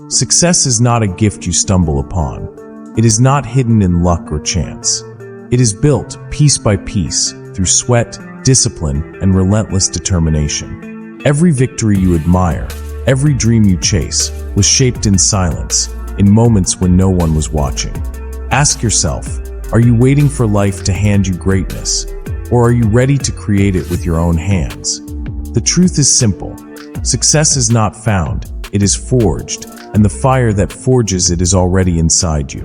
Success is not a gift you stumble upon. It is not hidden in luck or chance. It is built, piece by piece, through sweat, discipline, and relentless determination. Every victory you admire, every dream you chase, was shaped in silence, in moments when no one was watching. Ask yourself, are you waiting for life to hand you greatness, or are you ready to create it with your own hands? The truth is simple. Success is not found, it is forged, and the fire that forges it is already inside you.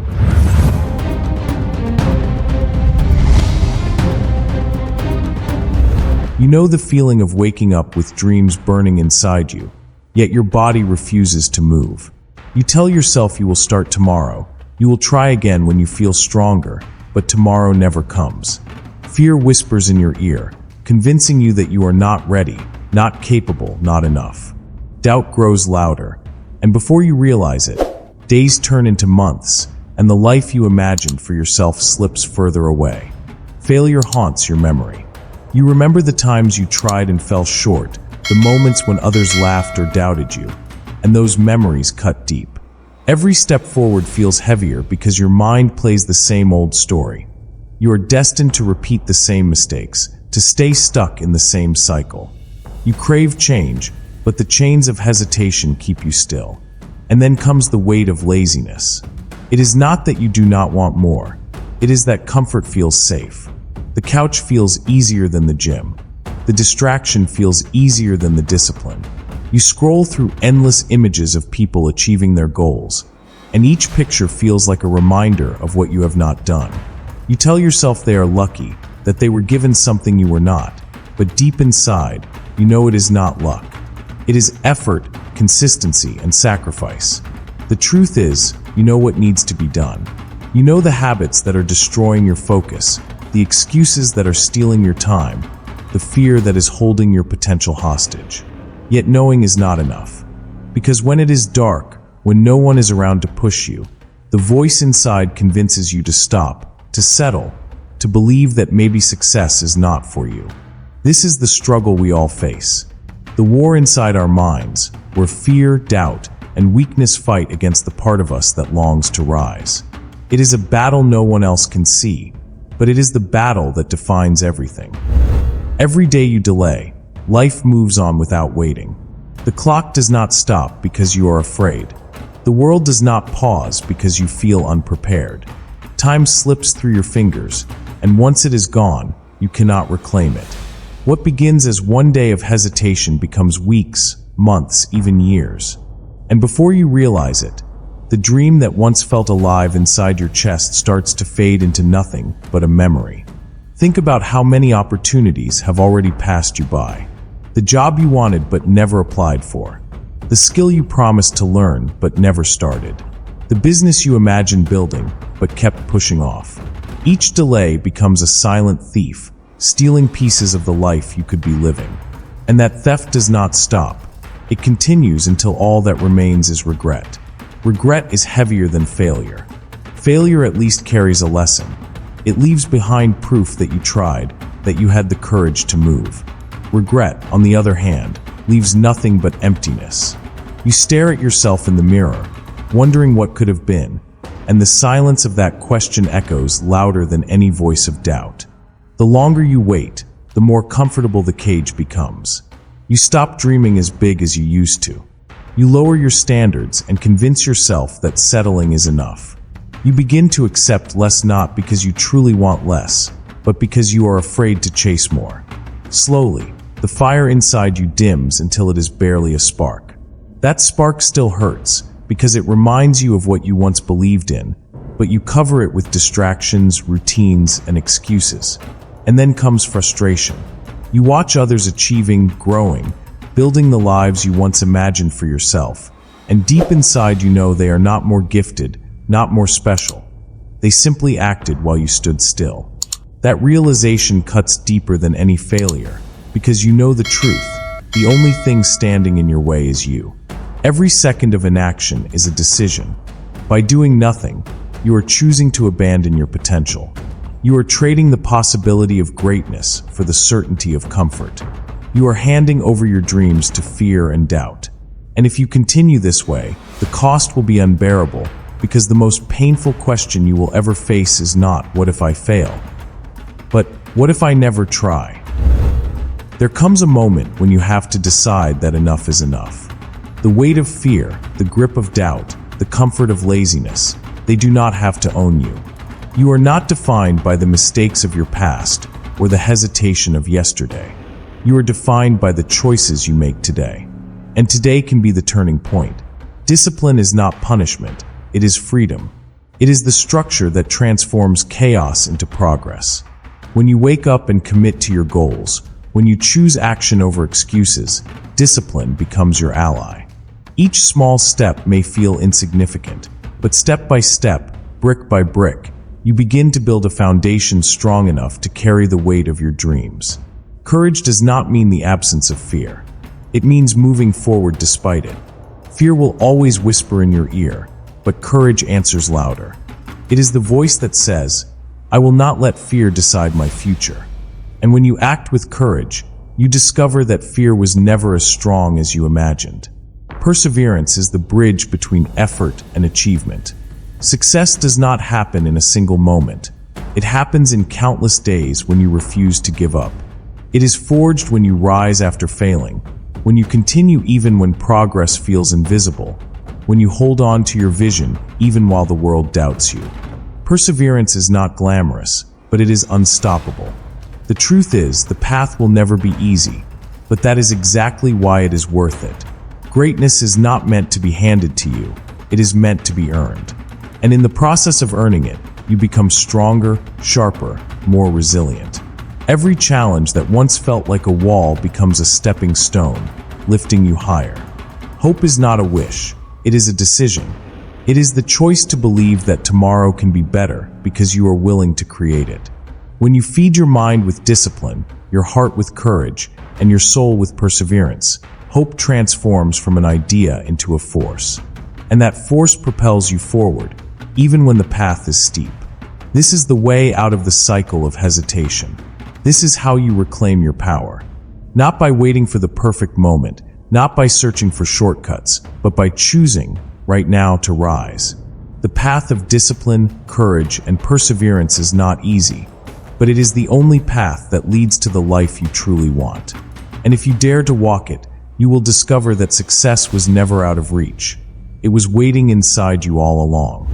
You know the feeling of waking up with dreams burning inside you, yet your body refuses to move. You tell yourself you will start tomorrow, you will try again when you feel stronger, but tomorrow never comes. Fear whispers in your ear, convincing you that you are not ready, not capable, not enough. Doubt grows louder, and before you realize it, days turn into months, and the life you imagined for yourself slips further away. Failure haunts your memory. You remember the times you tried and fell short, the moments when others laughed or doubted you, and those memories cut deep. Every step forward feels heavier because your mind plays the same old story. You are destined to repeat the same mistakes, to stay stuck in the same cycle. You crave change, but the chains of hesitation keep you still. And then comes the weight of laziness. It is not that you do not want more. It is that comfort feels safe. The couch feels easier than the gym. The distraction feels easier than the discipline. You scroll through endless images of people achieving their goals, and each picture feels like a reminder of what you have not done. You tell yourself they are lucky, that they were given something you were not, but deep inside, you know it is not luck. It is effort, consistency, and sacrifice. The truth is, you know what needs to be done. You know the habits that are destroying your focus, the excuses that are stealing your time, the fear that is holding your potential hostage. Yet knowing is not enough. Because when it is dark, when no one is around to push you, the voice inside convinces you to stop, to settle, to believe that maybe success is not for you. This is the struggle we all face. The war inside our minds, where fear, doubt, and weakness fight against the part of us that longs to rise. It is a battle no one else can see, but it is the battle that defines everything. Every day you delay, life moves on without waiting. The clock does not stop because you are afraid. The world does not pause because you feel unprepared. Time slips through your fingers, and once it is gone, you cannot reclaim it. What begins as one day of hesitation becomes weeks, months, even years. And before you realize it, the dream that once felt alive inside your chest starts to fade into nothing but a memory. Think about how many opportunities have already passed you by. The job you wanted but never applied for. The skill you promised to learn but never started. The business you imagined building but kept pushing off. Each delay becomes a silent thief, stealing pieces of the life you could be living. And that theft does not stop. It continues until all that remains is regret. Regret is heavier than failure. Failure at least carries a lesson. It leaves behind proof that you tried, that you had the courage to move. Regret, on the other hand, leaves nothing but emptiness. You stare at yourself in the mirror, wondering what could have been, and the silence of that question echoes louder than any voice of doubt. The longer you wait, the more comfortable the cage becomes. You stop dreaming as big as you used to. You lower your standards and convince yourself that settling is enough. You begin to accept less not because you truly want less, but because you are afraid to chase more. Slowly, the fire inside you dims until it is barely a spark. That spark still hurts because it reminds you of what you once believed in, but you cover it with distractions, routines, and excuses. And then comes frustration. You watch others achieving, growing, building the lives you once imagined for yourself, and deep inside you know they are not more gifted, not more special. They simply acted while you stood still. That realization cuts deeper than any failure, because you know the truth. The only thing standing in your way is you. Every second of inaction is a decision. By doing nothing, you are choosing to abandon your potential. You are trading the possibility of greatness for the certainty of comfort. You are handing over your dreams to fear and doubt. And if you continue this way, the cost will be unbearable, because the most painful question you will ever face is not, "What if I fail?" but, "What if I never try?" There comes a moment when you have to decide that enough is enough. The weight of fear, the grip of doubt, the comfort of laziness, they do not have to own you. You are not defined by the mistakes of your past or the hesitation of yesterday. You are defined by the choices you make today. And today can be the turning point. Discipline is not punishment, it is freedom. It is the structure that transforms chaos into progress. When you wake up and commit to your goals, when you choose action over excuses, discipline becomes your ally. Each small step may feel insignificant, but step by step, brick by brick, you begin to build a foundation strong enough to carry the weight of your dreams. Courage does not mean the absence of fear. It means moving forward despite it. Fear will always whisper in your ear, but courage answers louder. It is the voice that says, "I will not let fear decide my future." And when you act with courage, you discover that fear was never as strong as you imagined. Perseverance is the bridge between effort and achievement. Success does not happen in a single moment. It happens in countless days when you refuse to give up. It is forged when you rise after failing, when you continue even when progress feels invisible, when you hold on to your vision even while the world doubts you. Perseverance is not glamorous, but it is unstoppable. The truth is, the path will never be easy, but that is exactly why it is worth it. Greatness is not meant to be handed to you, it is meant to be earned. And in the process of earning it, you become stronger, sharper, more resilient. Every challenge that once felt like a wall becomes a stepping stone, lifting you higher. Hope is not a wish, it is a decision. It is the choice to believe that tomorrow can be better because you are willing to create it. When you feed your mind with discipline, your heart with courage, and your soul with perseverance, hope transforms from an idea into a force. And that force propels you forward, even when the path is steep. This is the way out of the cycle of hesitation. This is how you reclaim your power. Not by waiting for the perfect moment, not by searching for shortcuts, but by choosing, right now, to rise. The path of discipline, courage, and perseverance is not easy, but it is the only path that leads to the life you truly want. And if you dare to walk it, you will discover that success was never out of reach. It was waiting inside you all along.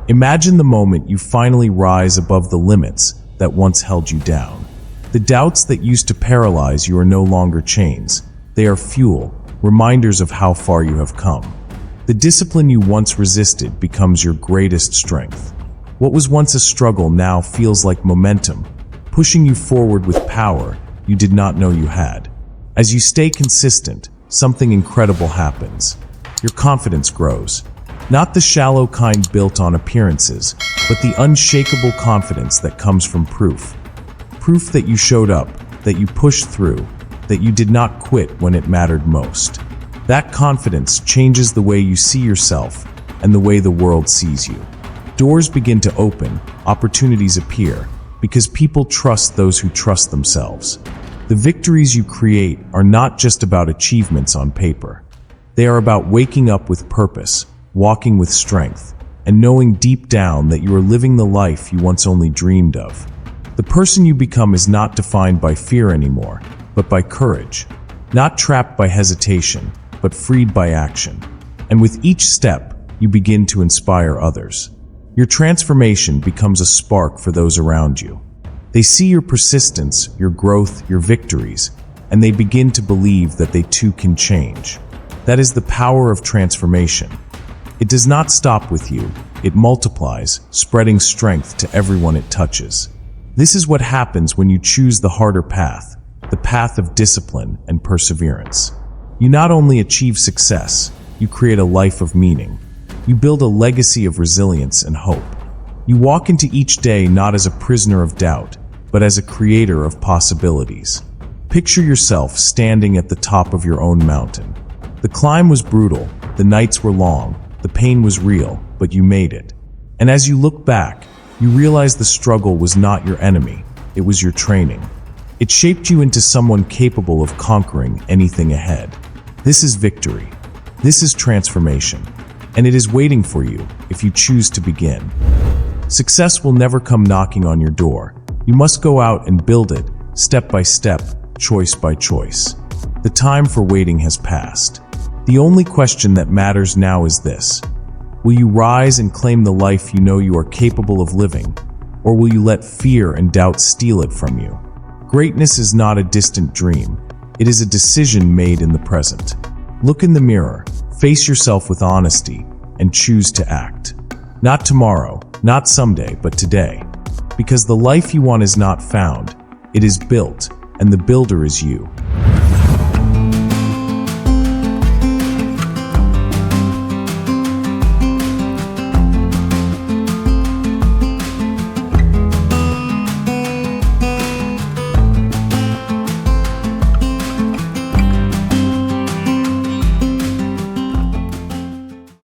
Imagine the moment you finally rise above the limits that once held you down. The doubts that used to paralyze you are no longer chains. They are fuel, reminders of how far you have come. The discipline you once resisted becomes your greatest strength. What was once a struggle now feels like momentum, pushing you forward with power you did not know you had. As you stay consistent, something incredible happens. Your confidence grows. Not the shallow kind built on appearances, but the unshakable confidence that comes from proof. Proof that you showed up, that you pushed through, that you did not quit when it mattered most. That confidence changes the way you see yourself and the way the world sees you. Doors begin to open, opportunities appear, because people trust those who trust themselves. The victories you create are not just about achievements on paper. They are about waking up with purpose, walking with strength, and knowing deep down that you are living the life you once only dreamed of. The person you become is not defined by fear anymore, but by courage. Not trapped by hesitation, but freed by action. And with each step, you begin to inspire others. Your transformation becomes a spark for those around you. They see your persistence, your growth, your victories, and they begin to believe that they too can change. That is the power of transformation. It does not stop with you, it multiplies, spreading strength to everyone it touches. This is what happens when you choose the harder path, the path of discipline and perseverance. You not only achieve success, you create a life of meaning. You build a legacy of resilience and hope. You walk into each day not as a prisoner of doubt, but as a creator of possibilities. Picture yourself standing at the top of your own mountain. The climb was brutal, the nights were long, the pain was real, but you made it. And as you look back, you realize the struggle was not your enemy, it was your training. It shaped you into someone capable of conquering anything ahead. This is victory. This is transformation, and it is waiting for you if you choose to begin. Success will never come knocking on your door. You must go out and build it, step by step, choice by choice. The time for waiting has passed. The only question that matters now is this: will you rise and claim the life you know you are capable of living, or will you let fear and doubt steal it from you? Greatness is not a distant dream. It is a decision made in the present. Look in the mirror, face yourself with honesty, and choose to act. Not tomorrow, not someday, but today. Because the life you want is not found, it is built, and the builder is you.